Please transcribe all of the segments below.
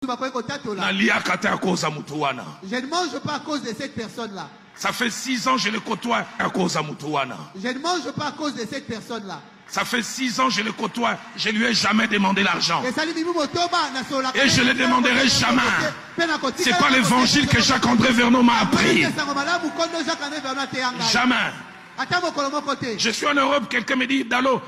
Je ne mange pas à cause de cette personne-là. Ça fait 6 ans je le côtoie à cause de Moutouana. Je ne mange pas à cause de cette personne-là. Ça fait 6 ans je le côtoie, je lui ai jamais demandé l'argent. Et je ne le demanderai jamais. C'est pas l'évangile que Jacques-André Vernon m'a appris. Jamais. Je suis en Europe, quelqu'un me dit, Dalo,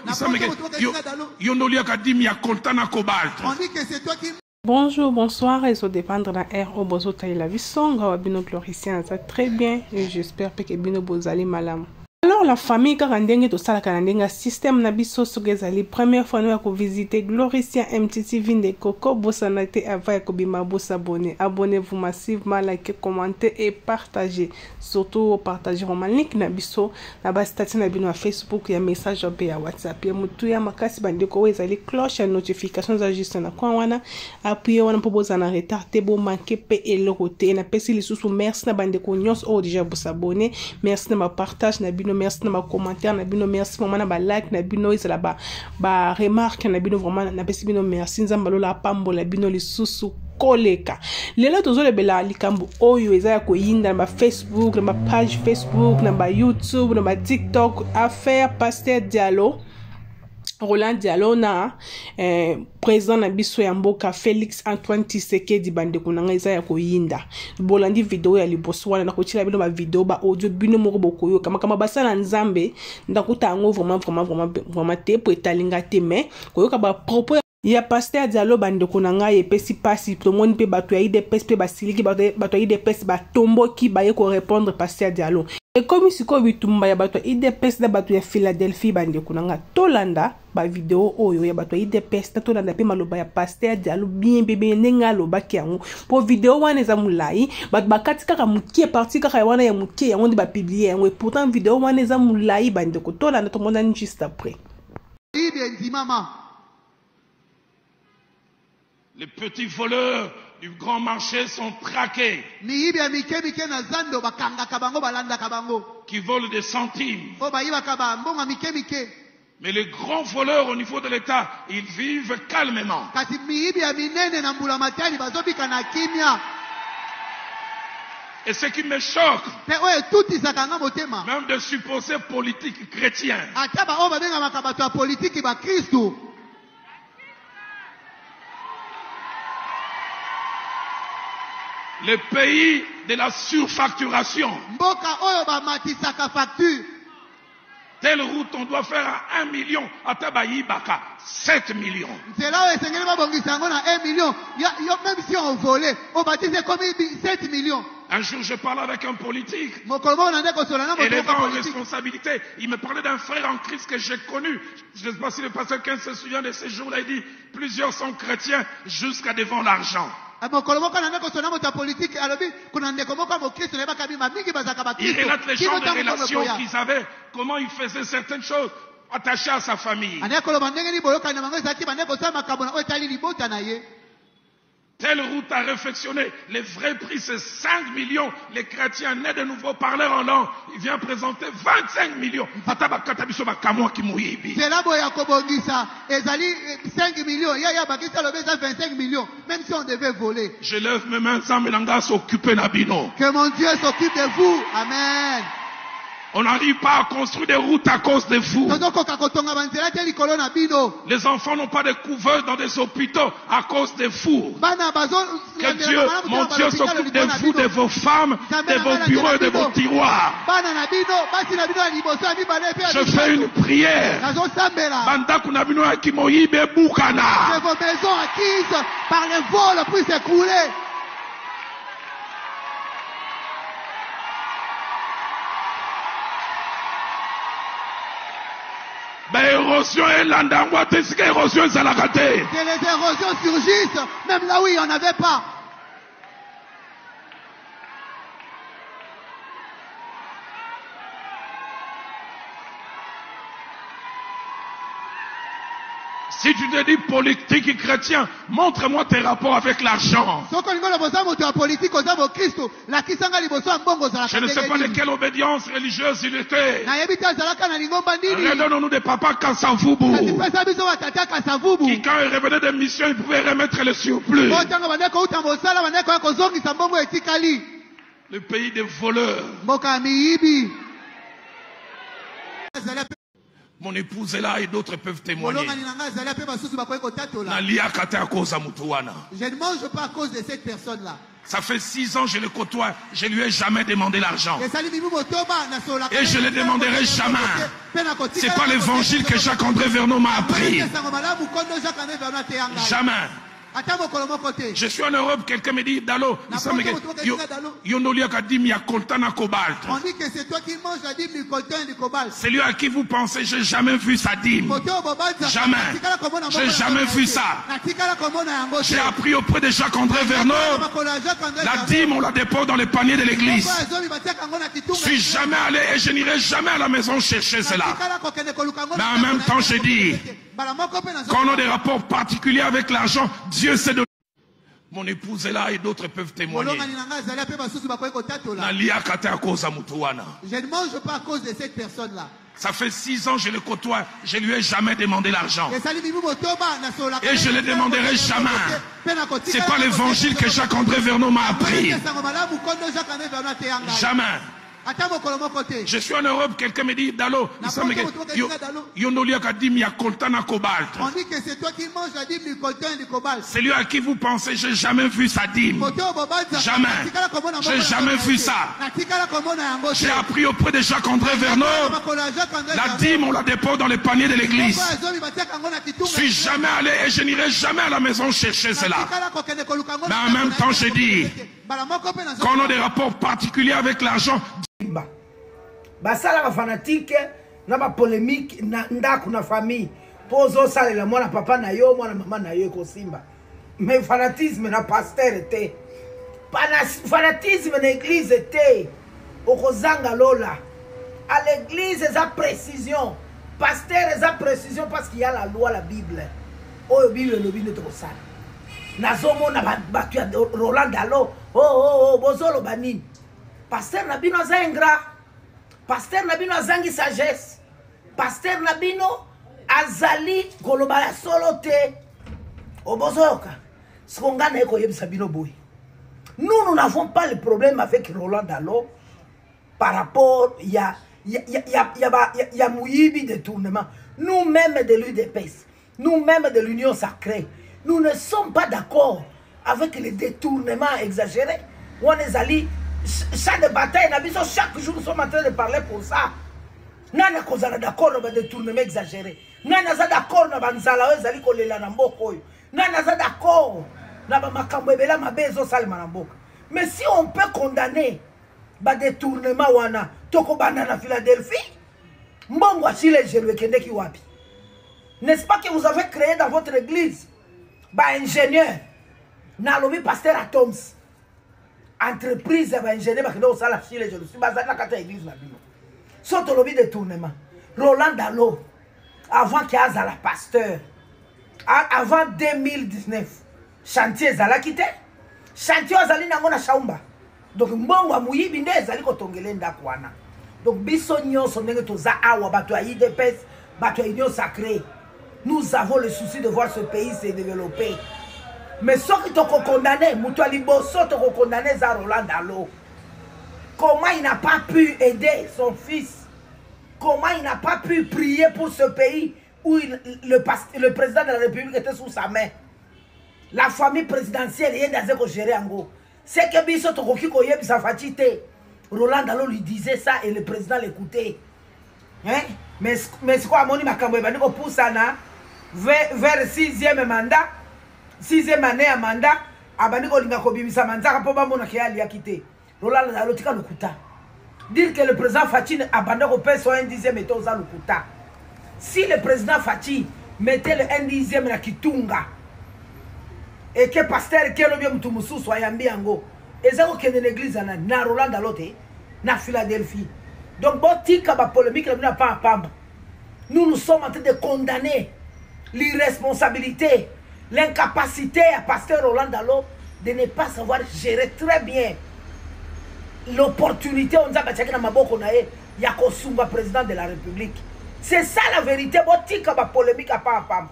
bonjour, bonsoir, et ça dépend de la ère au bozo taille la vie songa, bino gloricien, ça très bien, et j'espère que bino bozali malam. Alors la famille karandenge to sala karandenge système na biso sogezali première fois nous ko visiter Gloricien MTT Vinde Coco bosanate avant ko bima abonner. Abonnez-vous massivement, likez, commentez et partagez. Surtout partagez vraiment link na biso na ba statut na bino Facebook ya message op ya WhatsApp ya mutu ya makasi bande ko ezali cloche ya notifications za juste na kwa wana appuyer wana po bozana retardé bo manquer pe elorote na pesi lisusu merci na bande ko nyos o déjà s'abonner merci na ma partage na bino merci na ma commentaire na bino merci vraiment na ba like na bino ezala ba remarque na bino vraiment na pesi bino merci nzamba lola pambola bino lisusu koleka lelo tozole bela likambo oyo eza ya koyinda na ba Facebook na ba page Facebook na ba YouTube na ba TikTok affaire Pasteur Diallo Roland Diallo na président na biso ya mboka Félix Antoine Tshisekedi bande kunanga eza ya koyinda bolandi video ya liboso wana na kotila bino ba video ba audio bino moko bokoyo kama basala nzambe ndakuta ngo vraiment te po etalinga te mais koyoka ba propos ya Pasteur Diallo bande kunanga yepesi pasi tomoni pe bato ya IDPS pe basiliki bato ya IDPS batomboki baye ko répondre Pasteur Diallo et comme siko bitumba ya bato ya IDPS na bato ya Philadelphie bande kunanga tolanda ba video oyo ya bato ya IDPS na tolanda pe maloba ya Pasteur Diallo bien bébé nenga loba kiango po video wana eza mulai bato bakati kaka mukie parti kaka wana ya mukie yango ndi ba publier yango et pourtant video wana eza mulai bande ko tolanda to mona juste après. Les petits voleurs du grand marché sont traqués. Qui volent des centimes. Mais les grands voleurs au niveau de l'État, ils vivent calmement. Et ce qui me choque, même de supposés politiques chrétiens, le pays de la surfacturation. Telle route, on doit faire à 1 million. À Tabayi Baka, 7 millions. Même si on volait, on baptisait comme 7 millions. Un jour, je parlais avec un politique. Et les gens en responsabilité, il me parlait d'un frère en Christ que j'ai connu. Je ne sais pas si le pasteur 15 se souvient de ces jours-là. Il dit, plusieurs sont chrétiens jusqu'à devant l'argent. Il relate les gens de relations qu'ils avaient, comment ils faisaient certaines choses attachées à sa famille. Telle route a réflexionné. Les vrais prix, c'est 5 millions. Les chrétiens nés de nouveau parleurs en langue, il vient présenter 25 millions. C'est là, 5 millions. Il y a 25 millions. Même si on devait voler. Je lève mes mains sans mélanger s'occuper d'Abino. Que mon Dieu s'occupe de vous. Amen. On n'arrive pas à construire des routes à cause de vous. Les enfants n'ont pas de couveuse dans des hôpitaux à cause des fours. Que Dieu, mon Dieu, s'occupe de vous, de vos femmes, de vos bureaux et de vos tiroirs. Je fais une prière. Que vos maisons acquises par les vols puissent s'écrouler. Érosion et l'andangwa, que les érosions surgissent, même là où il n'y en avait pas. Si tu te dis politique et chrétien, montre-moi tes rapports avec l'argent. Je ne sais pas de quelle obédience religieuse il était. Redonnons-nous des papas Kassavubu. Qui quand il revenait de mission, il pouvait remettre le surplus. Le pays des voleurs. Mon épouse est là et d'autres peuvent témoigner. Je ne mange pas à cause de cette personne-là. Ça fait 6 ans que je le côtoie, je ne lui ai jamais demandé l'argent. Et je ne le demanderai jamais. Ce n'est pas l'évangile que Jacques-André Vernon m'a appris. Jamais. Je suis en Europe, quelqu'un me dit Dalo, on dit que c'est toi qui manges la dîme du coltan et du cobalt. C'est lui à qui vous pensez, j'ai jamais vu sa dîme. Jamais. J'ai jamais vu ça. J'ai appris auprès de Jacques-André Vernon. La dîme, on la dépose dans les paniers de l'église. Je suis jamais allé et je n'irai jamais à la maison chercher cela. Mais en même temps, je dis, quand on a des rapports particuliers avec l'argent, Dieu sait de... Mon épouse est là et d'autres peuvent témoigner. Je ne mange pas à cause de cette personne-là. Ça fait 6 ans que je le côtoie, je ne lui ai jamais demandé l'argent. Et je ne le demanderai jamais. Ce n'est pas l'évangile que Jacques-André Vernon m'a appris. Jamais. Je suis en Europe, quelqu'un me dit Dalo, on dit que c'est toi qui manges la dîme du coltan et du cobalt. C'est lui à qui vous pensez, j'ai jamais vu sa dîme. Jamais. J'ai jamais vu ça. J'ai appris auprès de Jacques-André Vernon. La dîme, on la dépose dans les paniers de l'église. Je suis jamais allé et je n'irai jamais à la maison chercher cela. Mais en même temps, je dis, quand on a des rapports particuliers avec l'argent, basala ba fanatique na ba polémique na ndako na famille pozo salela mwana papa na yo mwana mama na yo ko simba mais fanatisme na pasteur te fanatisme na église te okozanga lola à l'église eza précision pasteur eza précision parce qu'il y a la loi la Bible oyo Bible lobi ne to sala nazomona ba tu Roland Dalo bozolo banini pasteur na bino za ingrat. Pasteur Nabino azangi sagesse. Pasteur Nabino azali kolobala solo te. Obozoka. Skongana eko yebisa bino boy. Nous n'avons pas le problème avec Roland Dalo par rapport il y a Mouyibi détournement. Nous-mêmes de l'UDPS, nous-mêmes de l'Union sacrée, nous ne sommes pas d'accord avec les détournements exagérés. On est allé chaque bataille, chaque jour, nous sommes en train de parler pour ça. Nous sommes d'accord avec des détournements exagérés. Nous sommes d'accord avec les Nzalawe Zali Kolela Namboko. Nous sommes d'accord avec Makambebela Mabezo Salmanamboka. Mais si on peut condamner les détournements, Tokobana na Philadelphie, Mbongo Achille Jelwe Kendeki Wapi. N'est-ce pas que vous avez créé dans votre église un ingénieur, Nalobi Pasteur Atoms? Entreprise va ingénieur qui doit ça la Chile je suis basé dans la église na bino soto lobby détournement Roland Dalo avant qu'il y ait la pasteur avant 2019 chantier zala quitté chantier zali nango na shaumba donc mbongo amuyibi nde zali ko tongele ndako wana donc biso nyonso ndenge toza awa bato ya IDPS bato ya Union sacrée nous avons le souci de voir ce pays se développer. Mais ceux qui t'ont condamné, Moutouali Bosso t'ont condamné à Roland Dalo. Comment il n'a pas pu aider son fils? Comment il n'a pas pu prier pour ce pays où le président de la République était sous sa main? La famille présidentielle est dans un géré en gros. C'est que Bisso Tokoki Koyeb sa fatité. Roland Dalo lui disait ça et le président l'écoutait. Hein? Mais c'est quoi, Moni Makambo Ebaniko pour ça, vers 6e mandat? 6e année à mandat, abani ko linga ko bimisa manzaka po bamona ke ali akité. Roland Dalo tika lukuta. Dire que le président Fachi abandonne au PS au 1/10e et aux lukuta. Si le président Fachi mettait le 1/10e na Kitunga et que pasteur Kelobi Mutumusu soit yambi ango, ezako kende l'église na Roland Dalo te na Philadelphie. Donc botika ba polémique na pas pamba. Nous sommes en train de condamner l'irresponsabilité, l'incapacité à pasteur Roland Dalo de ne pas savoir gérer très bien l'opportunité on a na maboko na ye ya kosumba président de la République. C'est ça la vérité. Botika ba polémique à pam.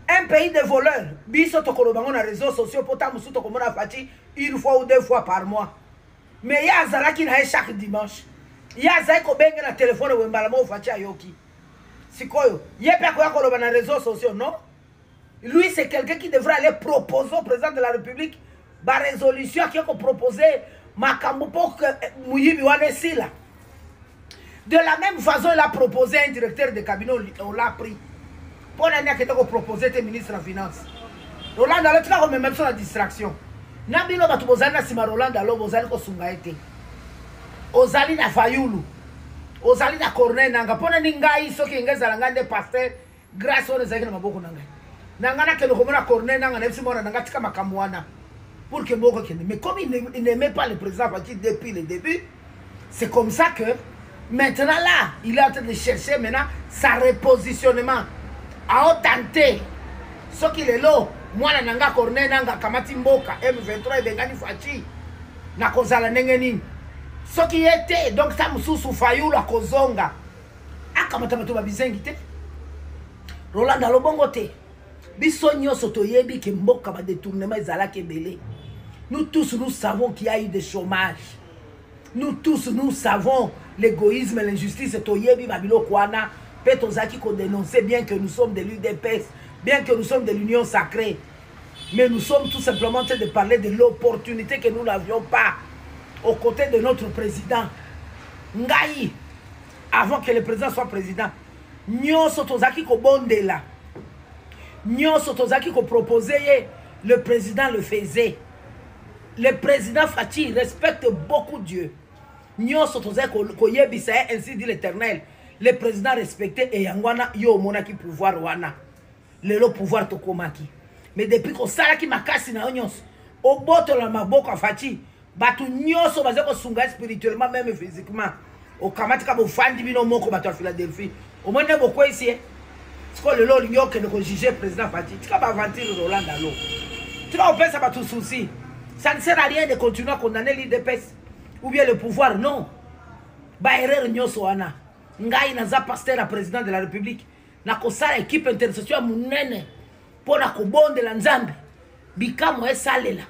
Un pays de voleurs. Biso to kolobango na réseaux sociaux pota musu to komona fati une fois ou deux fois par mois. Mais ya azalaki na chaque dimanche. Ya azai ko benga na téléphone wembala mo fati ayoki. Sikoyo, yepe ko koloba na réseaux sociaux non? Lui c'est quelqu'un qui devrait aller proposer au président de la République ba résolution qui ko proposer makambo pour que muyibi wane sila. De la même façon, il a proposé un directeur de cabinet, on l'a pris. Pour l'année qui a proposé le ministre des Finances. Roland Dalo, tu as même sur la distraction. Nabino Batubozana Sima Roland Dalo, Bozali Kosungaete. Ozali na Fayulu. Ozali na Corneille Nanga. Pona Ningai, so qui engage à l'angande pasteur, grâce aux Zagina Maboko Nanga. Nangana que le Romana Corneille Nanga, Nepsimona Nanga Tika Makamwana. Pour que Moko Kende. Mais comme il n'aimait pas le président Fatih depuis le début, c'est comme ça que. Maintenant là, il est en train de chercher maintenant sa repositionnement. A tenté. Ce qu'il est là, moi la nanga Corneille nanga Kamati Mboka M23 et Bengani Fachi na kozala nengeni. Ce qui était donc ça mususu Fayulu la kozonga. Akamata bato babizengi te. Roland Dalo bongo te. Biso nyoso toyebi ke Mboka ba détournement ezala kebele. Nous tous nous savons qu'il y a eu des chômages. Nous tous nous savons l'égoïsme, l'injustice, toyebi babilo kwana, petozaki ko dénoncer bien que nous sommes de l'UDPS, bien que nous sommes de l'Union sacrée. Mais nous sommes tout simplement en train de parler de l'opportunité que nous n'avions pas aux côtés de notre président. Ngai, avant que le président soit président, nyoso tozaki ko bondela. Nyoso tozaki ko proposer, le président le faisait. Le président Fachi respecte beaucoup Dieu. Ainsi dit l'Éternel. Le président respecté et yangwana yo monaki pouvoir wana. Le pouvoir tokomaki. Mais depuis qu'on sala ki makasi na onyos, au boto la maboko Fachi, batu nyoso bazeko sunga spirituellement même physiquement. Au kamati ka bofandi bino moko batu à Philadelphie. Au moins beaucoup ici. C'est quoi le lot l'union que nous juger président Fachi. Tu vas avancer Roland Dalo. Tu vas opérer ça batu souci. Ça ne sert à rien de continuer à condamner l'IDPS ou bien le pouvoir, non. Baerere nyoso wana. Ngai naza pasteur à président de la République. Na kosala équipe intercession munene pour na kobonde la nzambe. Bikamo esalela.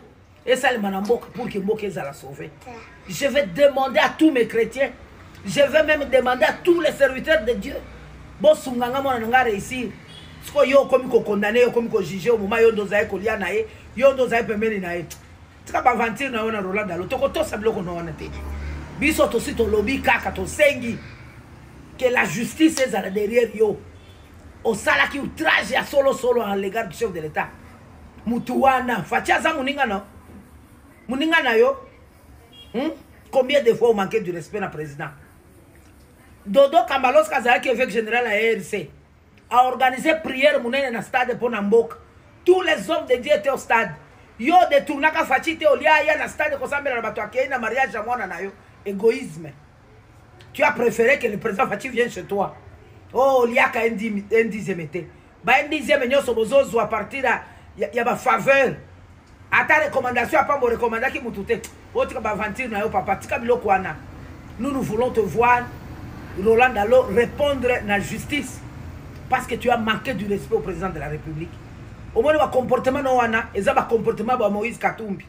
Esalema na mboka pour que mboka ezala sauver. Je vais demander à tous mes chrétiens. Je vais même demander à tous les serviteurs de Dieu. Bo sunganga mona nga réussir. Siko yo komi ko condamner, yo komi ko juger au moment yo ndoza ko lia na ye, yo ndoza pemeli na ye. Tika ba aventure na ona Roland Dalo. Toko to sabloko no ona te. Biso to si to lobby kaka to sengi que la justice est derrière yo. Au sala qui outrage à solo à l'égard du chef de l'État. Mutuana, Fachaza Muninga no. Muninga na yo. Combien de fois vous manquez du respect na président? Dodo Kambalos Kazara qui est évêque général à RC a organisé prière munene na stade pour Namboka. Tous les hommes de Dieu étaient au stade. Yo de tournaka Fachite olia ya na stade kosambela na bato akei na mariage à mwana na yo. Égoïsme. Tu as préféré que le président Fachi vienne chez toi. Oh, il y a qu'un dixième été. Bah, un dixième et à partir de y a ma faveur. À ta recommandation, à pas me recommander qui m'outoute. Oh, tu vas aventure na yo papa. Tu vas bilokwana. Nous voulons te voir, Roland Dalo, répondre à la justice. Parce que tu as manqué du respect au président de la République. Au moins, le comportement no wana, et ça va comportement de Moïse Katumbi.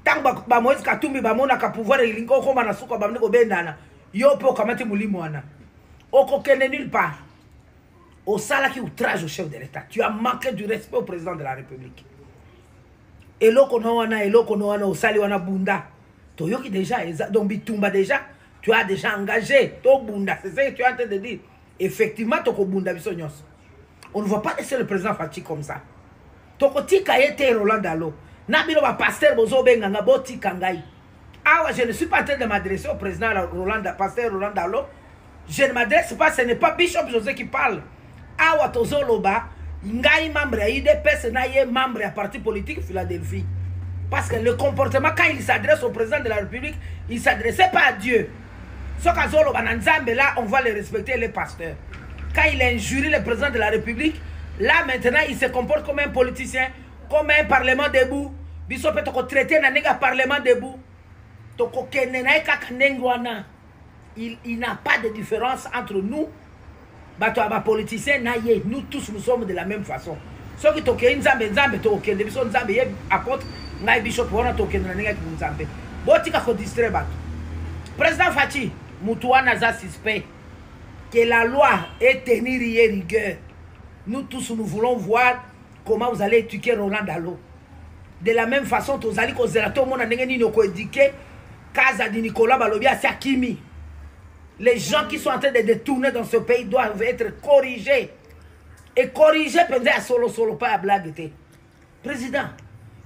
Tant que Moïse Katumbi va mona ka pouvoir et l'ingo comme na suko ba mniko bendana. Yo po kamati mulimo wana. Oko kene nulle part. Au sala qui outrage au chef de l'État. Tu as manqué du respect au président de la République. Et loko no wana au sali wana bunda. Toyoki déjà donc bitumba déjà, tu as déjà engagé to bunda, c'est ça que tu es en train de dire. Effectivement toko bunda biso nyos. On ne va pas laisser le président Fachi comme ça. Toko tika yete Roland Dalo. Nabilo ba pasteur bozo benga nga boti kangai. Ah ouais, je ne suis pas en train de m'adresser au président pasteur Roland Dalo. Je ne m'adresse pas, ce n'est pas Bishop José qui parle. Ah ouais, tozo loba, ngai membre à IDPS na ye membre à parti politique Philadelphie. Parce que le comportement quand il s'adresse au président de la République, il ne s'adressait pas à Dieu. Ce cas là, on va les respecter les pasteurs. quand il a injurié le président de la République, là maintenant il se comporte comme un politicien, comme un parlement debout. Biso peut traiter un parlement debout. Il n'a pas de différence entre nous, les politiciens, nous tous nous sommes de la même façon. Ceux qui sont président Fachi, Moutouana a suspect que la loi est tenue rigueur. Nous tous nous voulons voir comment vous allez éduquer Roland Dalo. De la même façon, tous allez causer la tout le monde a éduqué Casa di Nicolas Balobia Sakimi. Les gens qui sont en train de détourner dans ce pays doivent être corrigés. Et corrigés, pendant à solo, pas à blague. Président,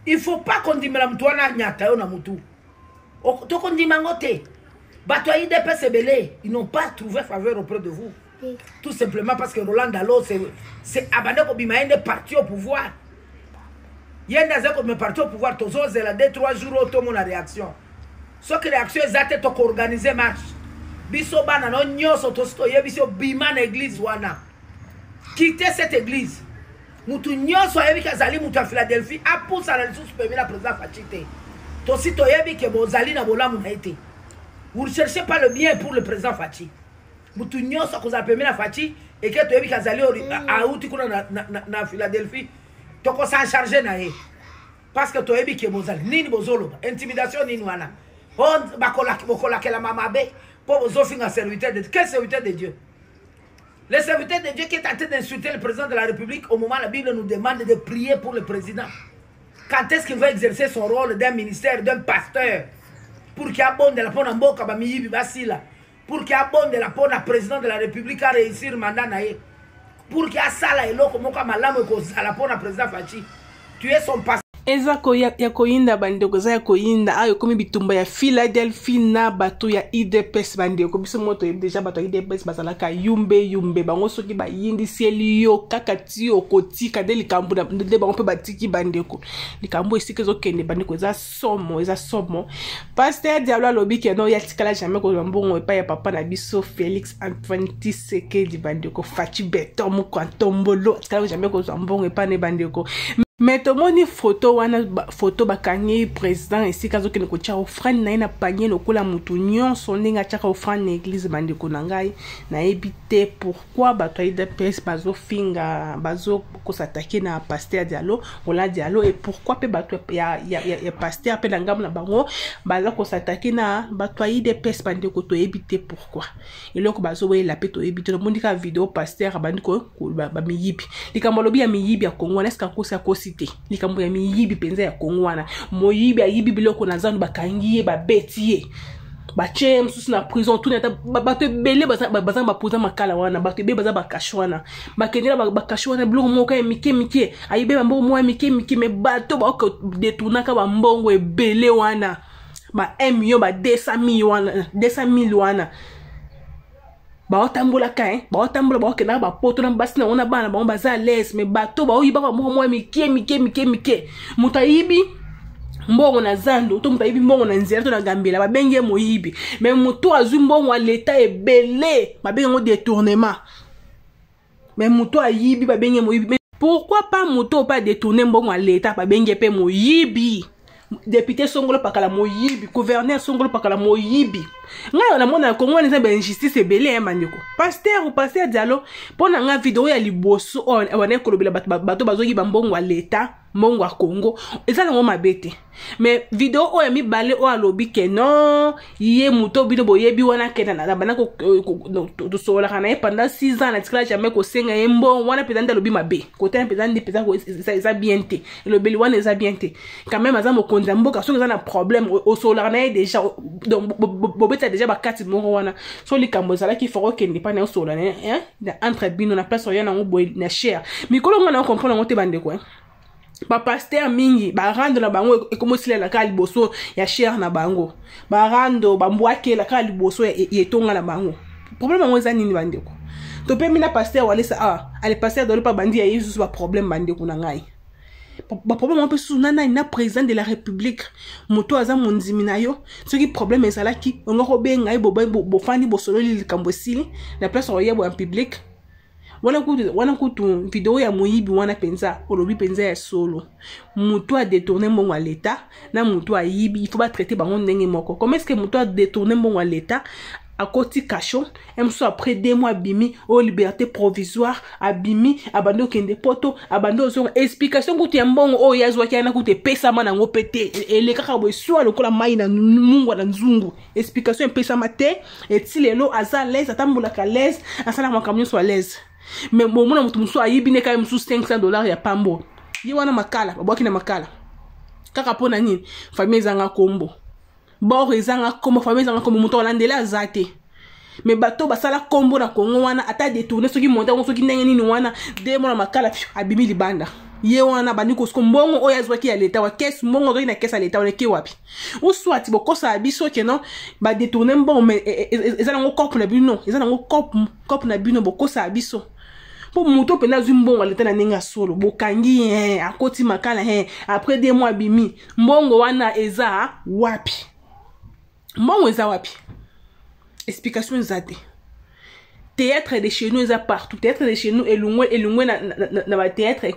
il ne faut pas qu'on dise que ils n'ont pas trouvé faveur auprès de vous. Tout simplement parce que Roland Dalo, c'est abandonné comme parti au pouvoir. Il y a un parti au pouvoir, tous les 2-3 jours, tout le monde a réaction. Ce qui réaction est organisé marche. Biso bana no nyoso tosto yebiso bima na église wana. Quittez cette église. Mutu nyoso yebi kazali mutu a Philadelphie a poussa na sous permis la président Fachite. Tosi to yebi ke bozali na bolamu na été. Vous ne cherchez pas le bien pour le président Fachi. Mutu nyoso ko za permis na Fachi et que to yebi kazali a uti kuna na Philadelphie. Toko s'en charger na ye. Parce que to yebi ke bozali nini bozolo intimidation nini wana. On bakola la mamabe. Pour vos offrir serviteur de Dieu. Quel serviteur de Dieu? Le serviteur de Dieu qui est en train d'insulter le président de la République, au moment où la Bible nous demande de prier pour le président. Quand est-ce qu'il va exercer son rôle d'un ministère, d'un pasteur? Pour qu'il y ait bon de la pona mboka bamiyibi basila. Pour qu'il y ait bon de la pona président de la République à réussir le mandat nae. Pour qu'il y ait sala et loko moka malamu à la pona président Fachi. Tu es son pasteur. Eza ya koyinda bandeko za ya koyinda ayo komi bitumba ya Philadelphie na bato ya IDPS bandeko biso moto déjà bato ya IDPS bazalaka yumbe bango soki ba yindi sieli yo kaka ti okotika de likambo de bango pe batiki bandeko likambo esika ezokende bandeko eza somo Pasteur Diallo alobi ke no ya tikala jamais ko mbongo epa ya papa na biso Félix Antoine Tshisekedi bandeko Fachi Beton moko ntombolo tikala jamais ko mbongo epa ne bandeko. Mais tomoni photo bakangi président ici kazo ke ko cha offrande na panier lokola mutu nyonso ndinga chaka offrande na église bandeko na ngai na ebité pourquoi bato IDPS bazo finga bazo ko s'attaquer na Pasteur Diallo Roland Diallo et pourquoi pe bato ya pasteur pe ngam na bango bazo ko s'attaquer na bato IDPS bandeko to ebité pourquoi et loko bazo we la pe to ebité le monde ka vidéo pasteur bandeko ba miyibi likamolobi ya miyibi ya Congo est-ce ka kosi likambo ya miyibi penza ya Kongwana moyibi ayibi biloko na zandu bakangiye babetiye bache msusu na prison tout neta bato belé baza bapoza makala wana bato be baza bakashwana bakendela bakashwana biloko moko ya mike ayibe bambo mo mike me bato ba ko detunaka ba mbongo ebele wana ba 1 million ba 200 000 wana baotambola baotambola baokenda bapoto na basi na ona bana bango baza à l'aise mais bato baoyiba ba moko mike muta yibi mbongo na zando to muta yibi mbongo na nzela to na gambela babenge moyibi mais muto azwi mbongo wa l'état ebele babenge ngo détournement mais muto ayibi babenge moyibi. Pourquoi pas muto pas détourner mbongo wa l'état babenge pe moyibi? Député Songolo Pakala moyibi, gouverneur Songolo Pakala moyibi. Nga na mona Congo nza ba injustice ebele mandeko. Pasteur Diallo pona nga vidéo ya liboso wana kolobela bato bazoyi bambongo wa l'état mbongo wa Congo ezala ngo mabete. Mais vidéo o ya mibale o alobi ke non ye muto bido boyebi wana kena na bana ko to sola kana pendant 6 ans na tikala jamais ko senga yembo wana président alobi mabe. Côté président de président ko ça bien té. Le beli wana ça bien té. Quand même azamo konza mboka so na problème au sola na déjà donc t'as déjà bakati moko wana so likambo zala ki foko kende pa na sola hein entre bino na place rien na boy na cher mikolo ngana comprendre ngote bandeko hein ba pasteur mingi ba rando na bango e comme si la kali boso ya cher na bango ba rando ba mbwake la kali boso ya tonga na bango problème ngo ezani ni bandeko to pe mina pasteur wale sa ale pasteur dole pa bandi ya yesu ba problème bandeko na ngai ba problème un peu sous na président de la République moto aza monzimi na yo ce qui problème ezala ki on ngo benga bo fani bo solo li likambo sili la place royale en public wana kutu video ya moyibi wana penza olobi penza ya solo mutu a détourné mbongo à l'état na mutu a yibi il faut pas traiter bango ndenge moko. Comment est-ce que mutu a détourné mbongo à l'état à côté cachot après 2 mois bimi au liberté provisoire abimi abando kende poto abando son explication kuti mbongo o yazwa kana kuti pesa mana ngo pete ele kaka bo so lokola mai na mungu na nzungu explication pesa mate et si lelo aza l'aise atambula ka l'aise asala makamyo so à l'aise mais bon mona mutu muso ayibi ne ka musu $500 ya pambo yi wana makala babwaki na makala kaka pona nini famille zanga kombo bon ezanga kombo famille zanga kombo muto landela azate mais bato basala kombo na Congo wana ata détourner soki monta soki ndenge nini wana de mona makala abimi libanda ye wana bandiko sko mbongo oya zwaki ya leta wa caisse mbongo zo ina caisse ya leta oleki wapi ou soit bokosa abiso ke non ba détourner mbongo mais ezala ngo cop na bino ezala ngo cop na bino bokosa abiso po muto pena zu mbongo leta na ninga solo bokangi akoti makala après 2 mois bimi mbongo wana eza wapi mbongo eza wapi explication zate théâtre de chez nous est partout théâtre de chez nous et loin na théâtre et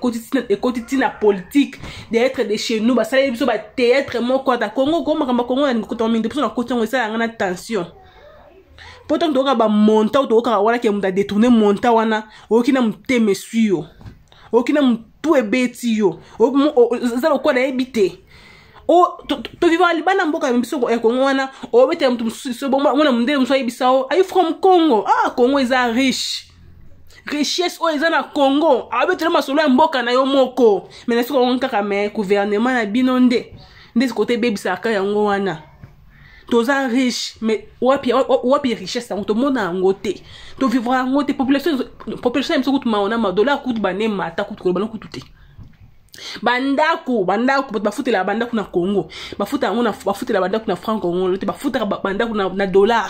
quotidien politique théâtre de chez nous ça les ba théâtre mon quoi da Congo comme Congo na ko tombe depuis na côté on ça ngana tension pourtant to ka ba monta to ka wana ke muta détourner monta wana okina muteme suyo okina mutu ebeti yo za lo ko na ebité o to vivre libana mboka mbiso ya Congo wana o bete mtu so bomba mona mundele mso ibisao are you from Congo Congo is a richesse o eza na Congo abete masolo ya mboka na yo moko mais na siko kaka me gouvernement na bino nde côté bebisa ka yango wana toza riche mais wapi richesse on to mona ngote to vivre ngote population mso kutu maona ma dollar kutu banema ta kutu ko bana kutu te bandaku bafutela bandaku na Congo bafutela bandaku na franc Congo te bafutela bandaku na dollar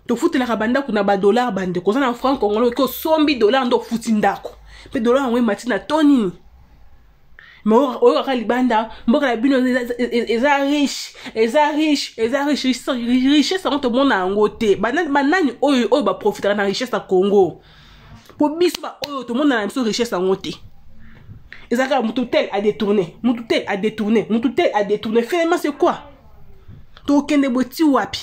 to futela bandaku na ba dollar bande ko na franc Congo ko sombi dollar ndo futi ndako pe dollar ngwe mati na tonini mais o ka libanda mboka la bino eza riche richesse on to mona ngote banani oyo ba profitera na richesse na Congo po biso ba oyo to mona na biso richesse ngote. Ezaka mututel a détourné. Finalement c'est quoi? To kende boti wapi?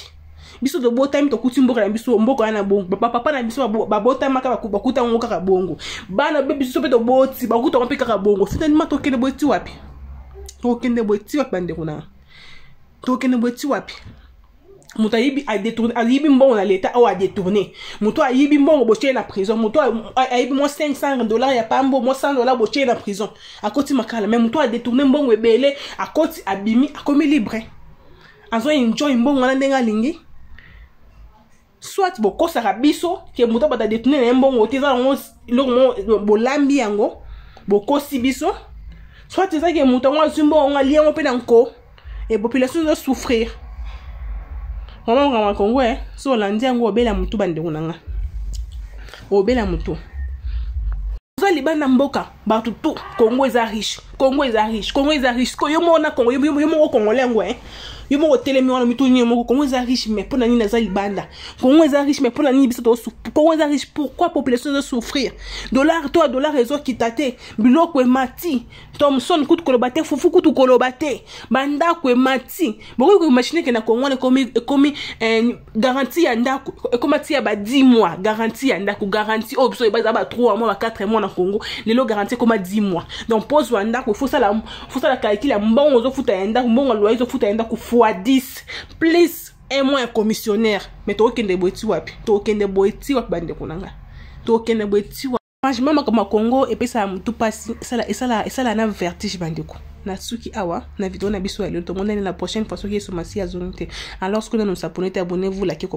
Biso do botime to kuti mboka na biso mboka na bongo. Papa na biso ba botime maka bakuta ngo kaka bongo. Bana bebe biso pe to boti bakuta ngo kaka bongo. Finalement to kende boti wapi? Bande kuna. To kende boti wapi? Muto ayibi a détourné ayibi mbongo na l'état ou a détourné muto ayibi mbongo boché na prison muto ayibi mo $500 ya pambo mo $100 boché na prison akoti makala mais muto a détourné mbongo ebele akoti abimi akomi libre azo enjoy mbongo na ndenga lingi soit bokosa rabiso ke muto bata détourné na mbongo teza ngo bolambi yango bokosi biso soit teza ke muto ngo zumbo ngo liengo pe nanko et population doit souffrir. Mama Congo so landi yango obela mutu bande kunanga obela mutu zo libana mboka batu tu Congo eza riche ko yo mona Congo yo mo Congolais ngo yo mo telemi wana mitu nyi mo Congo eza riche mais pona nini za libanda Congo eza riche mais pona nini biso to Congo eza riche pourquoi population de souffrir dollar ezo kitate biloko mati Thomson kutu kolobate fufu kutu kolobate banda ko mati boko ko machine ke na Congo komi garantie ya ndako komati ya ba 10 mois garantie ya ndako garantie o biso ba 3 mois 4 mois na Congo lelo garantie comme 10 mois donc pose wa ndako faut ça la calcul ya mbongo zo futa ya ndako mbongo loyer zo futa ya ndako fois 10 plus un mois commissionnaire mais to kende boiti wapi bande kunanga to kende boiti wapi franchement comme Congo et puis ça mutu pasi ça na vertige bande ko na suki awa na vidéo na biso ya lelo to mona la prochaine fois soki so masi ya zonite alors ce que nous abonnez-vous, likez,